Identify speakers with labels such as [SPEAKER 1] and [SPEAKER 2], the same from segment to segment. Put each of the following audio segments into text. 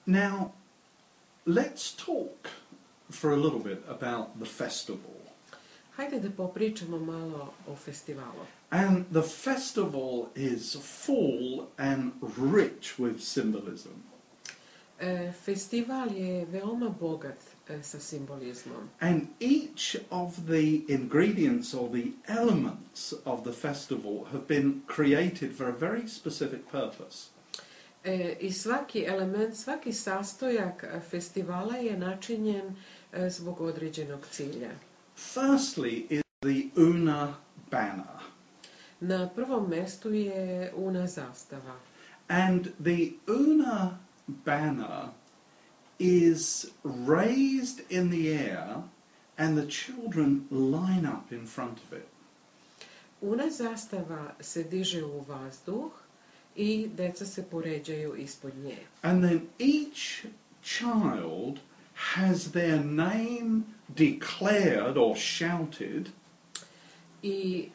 [SPEAKER 1] Now, let's talk for a little bit about the festival.
[SPEAKER 2] Hajde da popričamo malo o festivalu.
[SPEAKER 1] And the festival is full and rich with symbolism.
[SPEAKER 2] Festival je veoma bogat sa simbolizmom.
[SPEAKER 1] And each of the ingredients or the elements of the festival have been created for a very specific purpose.
[SPEAKER 2] I svaki element, svaki sastojak festivala je načinjen zbog određenog cilja.
[SPEAKER 1] Firstly is the Una banner.
[SPEAKER 2] Na prvom mestu je Una zastava.
[SPEAKER 1] And the Una banner is raised in the air and the children line up in front of it.
[SPEAKER 2] Una zastava se diže u vazduh i deca se poređaju ispod nje.
[SPEAKER 1] And then each child has their name declared or shouted.
[SPEAKER 2] I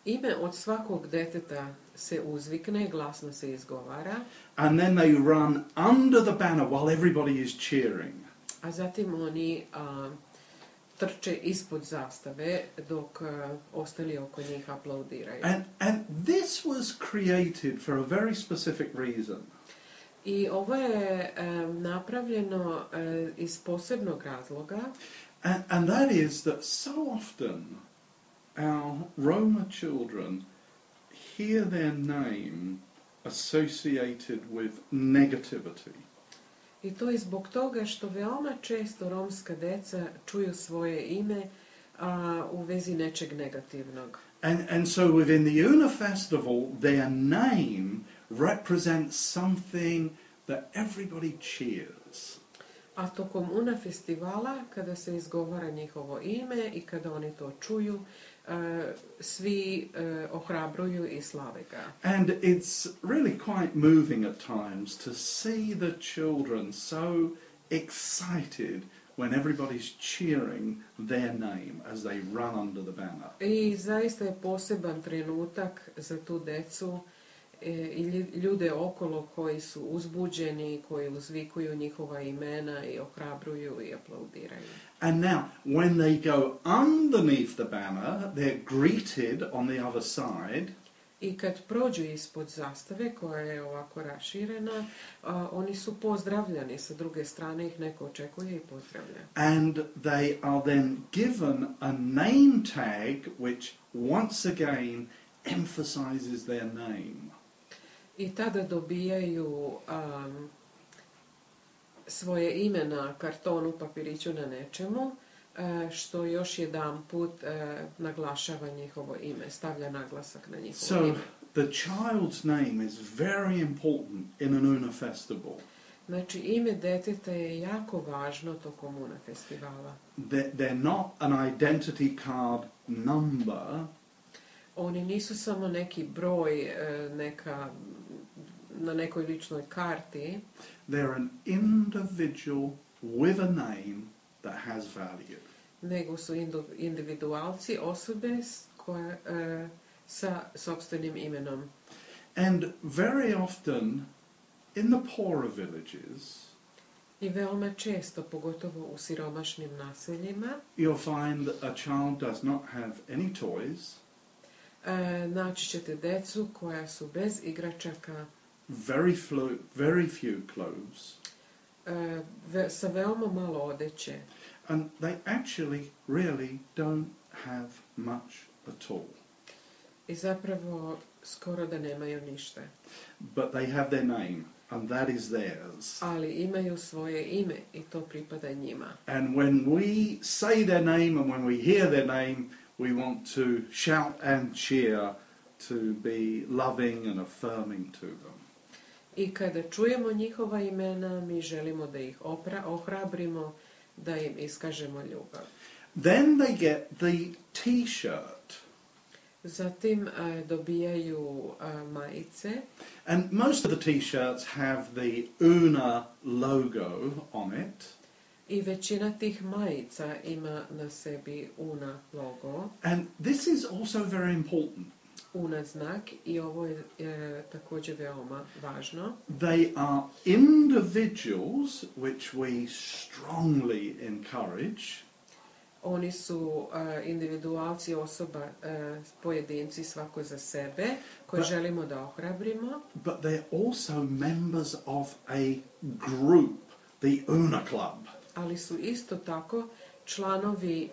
[SPEAKER 2] ime od svakog deteta se uzvikne, glasno se izgovara.
[SPEAKER 1] And then they run under the banner while everybody is cheering.
[SPEAKER 2] A zatim oni trče ispod zastave dok ostali oko njih aplaudiraju.
[SPEAKER 1] And this was created for a very specific reason.
[SPEAKER 2] I ovo je napravljeno iz posebnog razloga.
[SPEAKER 1] And that is that so often our Roma children hear their name associated with negativity.
[SPEAKER 2] I to je zbog toga što veoma često romska deca čuju svoje ime u vezi nečeg negativnog.
[SPEAKER 1] And so within the Una festival, their name represents something that everybody cheers.
[SPEAKER 2] A tokom Una festivala, kada se izgovara njihovo ime i kada oni to čuju, svi ohrabruju i slave ga.
[SPEAKER 1] And it's really quite moving at times to see the children so excited when everybody's cheering their name as they run under the banner.
[SPEAKER 2] I zaista je poseban trenutak za tu decu i ljude okolo koji su uzbuđeni, koji uzvikuju njihova imena i ohrabruju i aplaudiraju.
[SPEAKER 1] And now, when they go underneath the banner, they're greeted on the other side.
[SPEAKER 2] I kad prođu ispod zastave, koja je ovako raširena, oni su pozdravljani. Sa druge strane ih neko očekuje i pozdravlja.
[SPEAKER 1] And they are then given a name tag which once again emphasizes their name.
[SPEAKER 2] I tada dobijaju svoje ime na kartonu, papiriću, na nečemu, što još jedan put naglašava njihovo ime, stavlja naglasak na njihovo ime.
[SPEAKER 1] So the child's name is very important in an Una festival.
[SPEAKER 2] Znači, ime deteta je jako važno tokom Una festivala.
[SPEAKER 1] They're not an identity card number.
[SPEAKER 2] Oni nisu samo neki broj na nekoj ličnoj karti.
[SPEAKER 1] They're an individual with a name that has value.
[SPEAKER 2] Nego su individualci, osobe sa sopstvenim imenom.
[SPEAKER 1] And very often in the poorer villages,
[SPEAKER 2] I veoma često, pogotovo u siromašnim naseljima,
[SPEAKER 1] you'll find that a child does not have any toys.
[SPEAKER 2] Naći ćete decu koja su bez igračaka,
[SPEAKER 1] very few clothes.
[SPEAKER 2] Sa veoma malo odeće.
[SPEAKER 1] And they actually really don't have much at all.
[SPEAKER 2] I zapravo skoro da nemaju ništa.
[SPEAKER 1] But they have their name, and that is theirs.
[SPEAKER 2] Ali imaju svoje ime i to pripada njima.
[SPEAKER 1] And when we say their name and when we hear their name, we want to shout and cheer, to be loving and affirming to them.
[SPEAKER 2] I kada čujemo njihova imena, mi želimo da ih ohrabrimo, da im iskažemo ljubav.
[SPEAKER 1] Then they get the T-shirt.
[SPEAKER 2] Zatim dobijaju majice.
[SPEAKER 1] And most of the T-shirts have the Una logo on it.
[SPEAKER 2] I većina tih majica ima na sebi Una logo.
[SPEAKER 1] And this is also very important.
[SPEAKER 2] UNA znak i ovo je također veoma važno.
[SPEAKER 1] They are individuals which we strongly encourage.
[SPEAKER 2] Oni su individualci, osoba, pojedinci, svako za sebe, koje želimo da ohrabrimo.
[SPEAKER 1] But they're also members of a group, the UNA Club.
[SPEAKER 2] Ali su isto tako članovi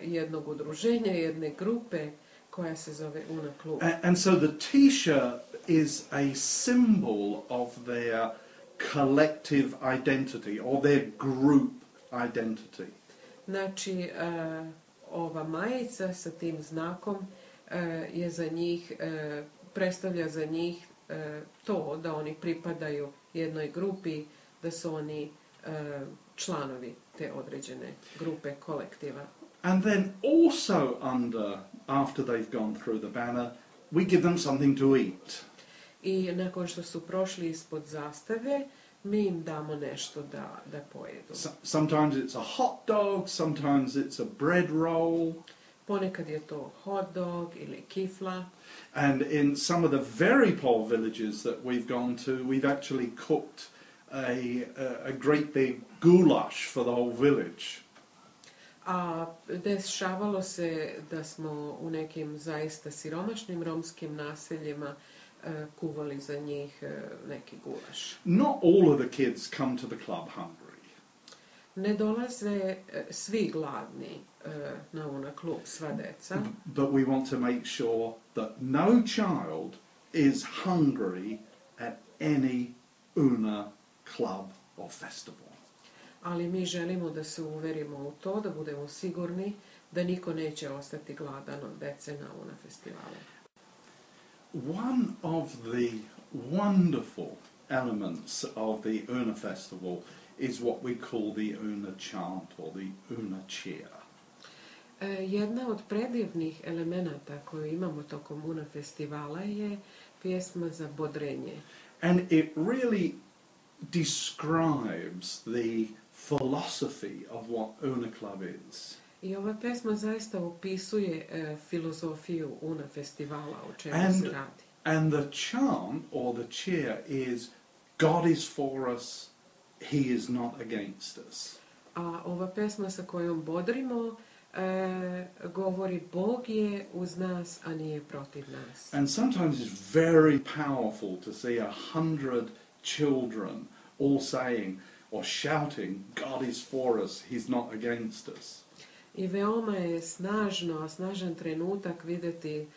[SPEAKER 2] jednog udruženja, jedne grupe koja se zove UNA klub.
[SPEAKER 1] And so the t-shirt is a symbol of their collective identity or their group identity.
[SPEAKER 2] Znači, ova majica sa tim znakom je za njih, predstavlja za njih to da oni pripadaju jednoj grupi, da su oni članovi te određene grupe, kolektiva.
[SPEAKER 1] And then also after they've gone through the banner, we give them something to eat.
[SPEAKER 2] I nakon što su prošli ispod zastave, mi im damo nešto da pojedu.
[SPEAKER 1] Sometimes it's a hot dog, sometimes it's a bread roll.
[SPEAKER 2] Ponekad je to hot dog ili kifla.
[SPEAKER 1] And in some of the very poor villages that we've gone to, we've actually cooked a great big goulash for the whole village.
[SPEAKER 2] A dešavalo se da smo u nekim zaista siromašnim romskim naseljima kuvali za njih neki gulaš.
[SPEAKER 1] Not all of the kids come to the club hungry.
[SPEAKER 2] Ne dolaze svi gladni na UNA klub, sva deca.
[SPEAKER 1] But we want to make sure that no child is hungry at any UNA club or festival.
[SPEAKER 2] Ali mi želimo da se uverimo u to, da budemo sigurni da niko neće ostati gladan od dece na UNA festivalu.
[SPEAKER 1] One of the wonderful elements of the UNA festival is what we call the UNA chant or the UNA cheer.
[SPEAKER 2] Jedna od predivnih elemenata koju imamo tokom UNA festivala je pjesma za bodrenje.
[SPEAKER 1] And it really describes the philosophy of what UNA Club is.
[SPEAKER 2] I ova pesma zaista opisuje filozofiju UNA festivala, o čemu se radi.
[SPEAKER 1] And the chant or the cheer is God is for us, He is not against us.
[SPEAKER 2] A ova pesma sa kojom bodrimo govori Bog je uz nas, a nije protiv nas.
[SPEAKER 1] And sometimes it's very powerful to see 100 children all saying or shouting, God is for us, He's not against us.
[SPEAKER 2] I veoma je snažan trenutak vidjeti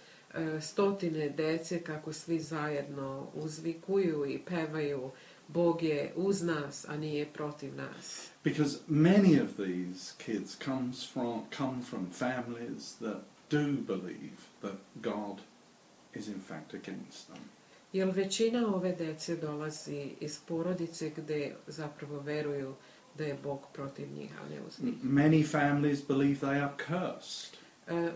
[SPEAKER 2] stotine dece kako svi zajedno uzvikuju i pevaju Bog je uz nas, a nije protiv nas.
[SPEAKER 1] Because many of these kids come from families that do believe that God is in fact against them.
[SPEAKER 2] Jer većina ove dece dolazi iz porodice gdje zapravo veruju da je Bog protiv njih, a ne uz njih.
[SPEAKER 1] Many families believe they are cursed.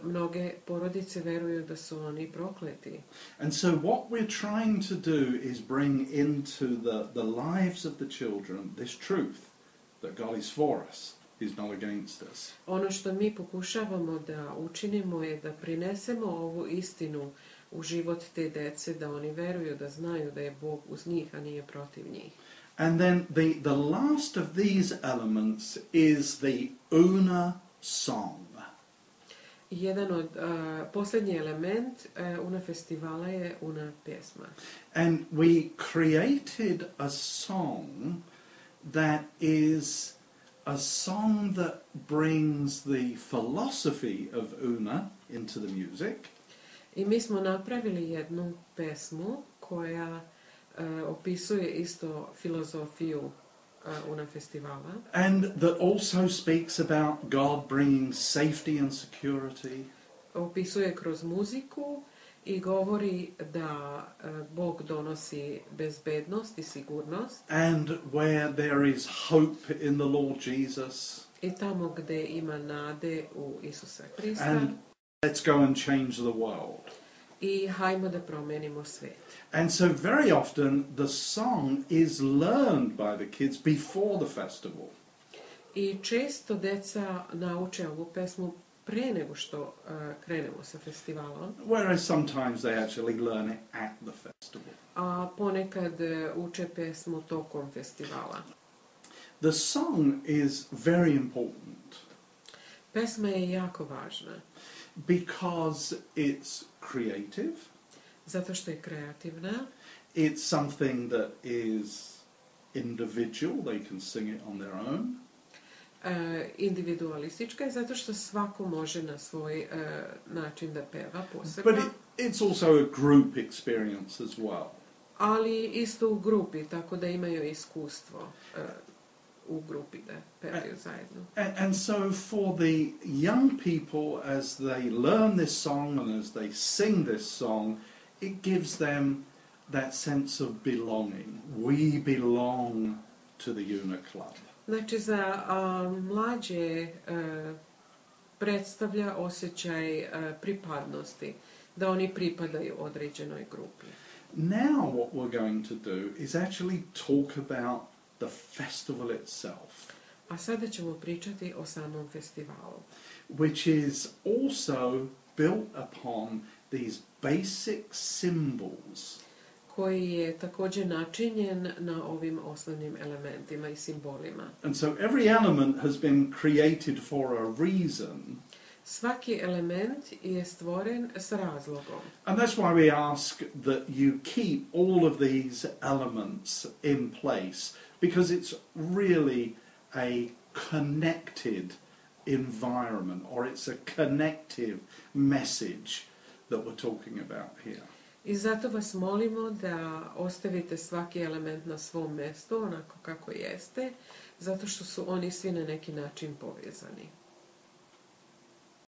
[SPEAKER 2] Mnoge porodice veruju da su oni prokleti.
[SPEAKER 1] And so what we're trying to do is bring into the lives of the children this truth, that God is for us, He's not against us.
[SPEAKER 2] Ono što mi pokušavamo da učinimo je da prinesemo ovu istinu u život te dece, da oni veruju, da znaju da je Bog uz njih, a nije protiv njih.
[SPEAKER 1] And then the last of these elements is the UNA song.
[SPEAKER 2] Jedan od posljednji element UNA festivala je UNA pjesma.
[SPEAKER 1] And we created a song that is a song that brings the philosophy of UNA into the music.
[SPEAKER 2] I mi smo napravili jednu pesmu koja opisuje isto filozofiju UNA festivala.
[SPEAKER 1] And that also speaks about God bringing safety and security.
[SPEAKER 2] Opisuje kroz muziku i govori da Bog donosi bezbednost i sigurnost.
[SPEAKER 1] And where there is hope in the Lord Jesus.
[SPEAKER 2] I tamo gdje ima nade u Isusa Krista.
[SPEAKER 1] And let's go and change the world.
[SPEAKER 2] I hajmo da promenimo svijet.
[SPEAKER 1] And so very often the song is learned by the kids before the festival.
[SPEAKER 2] I često deca nauče ovu pesmu pre nego što krenemo sa festivalom,
[SPEAKER 1] whereas sometimes they actually learn it at the festival.
[SPEAKER 2] a ponekad uče pesmu tokom festivala.
[SPEAKER 1] The song is very important
[SPEAKER 2] Pesma je jako važna,
[SPEAKER 1] because it's creative,
[SPEAKER 2] zato što je kreativna,
[SPEAKER 1] it's something that is individual, they can sing it on their own,
[SPEAKER 2] individualistička je zato što svako može na svoj način da peva posebno,
[SPEAKER 1] but it's also a group experience as well.
[SPEAKER 2] ali isto u grupi, tako da imaju iskustvo u grupi da pevaju zajedno.
[SPEAKER 1] And so for the young people, as they learn this song and as they sing this song, it gives them that sense of belonging. We belong to the Una Club.
[SPEAKER 2] Znači, za mlađe predstavlja osjećaj pripadnosti, da oni pripadaju određenoj grupi.
[SPEAKER 1] Now what we're going to do is actually talk about the festival itself,
[SPEAKER 2] A sada ćemo pričati o samom festivalu,
[SPEAKER 1] which is also built upon these basic symbols
[SPEAKER 2] koji je također načinjen na ovim osnovnim elementima i simbolima.
[SPEAKER 1] And so every element has been created for a reason.
[SPEAKER 2] Svaki element je stvoren s razlogom.
[SPEAKER 1] And that's why we ask that you keep all of these elements in place, because it's really a connected environment, or it's a connective message that we're talking about here.
[SPEAKER 2] I zato vas molimo da ostavite svaki element na svom mjestu, onako kako jeste, zato što su oni svi na neki način povezani.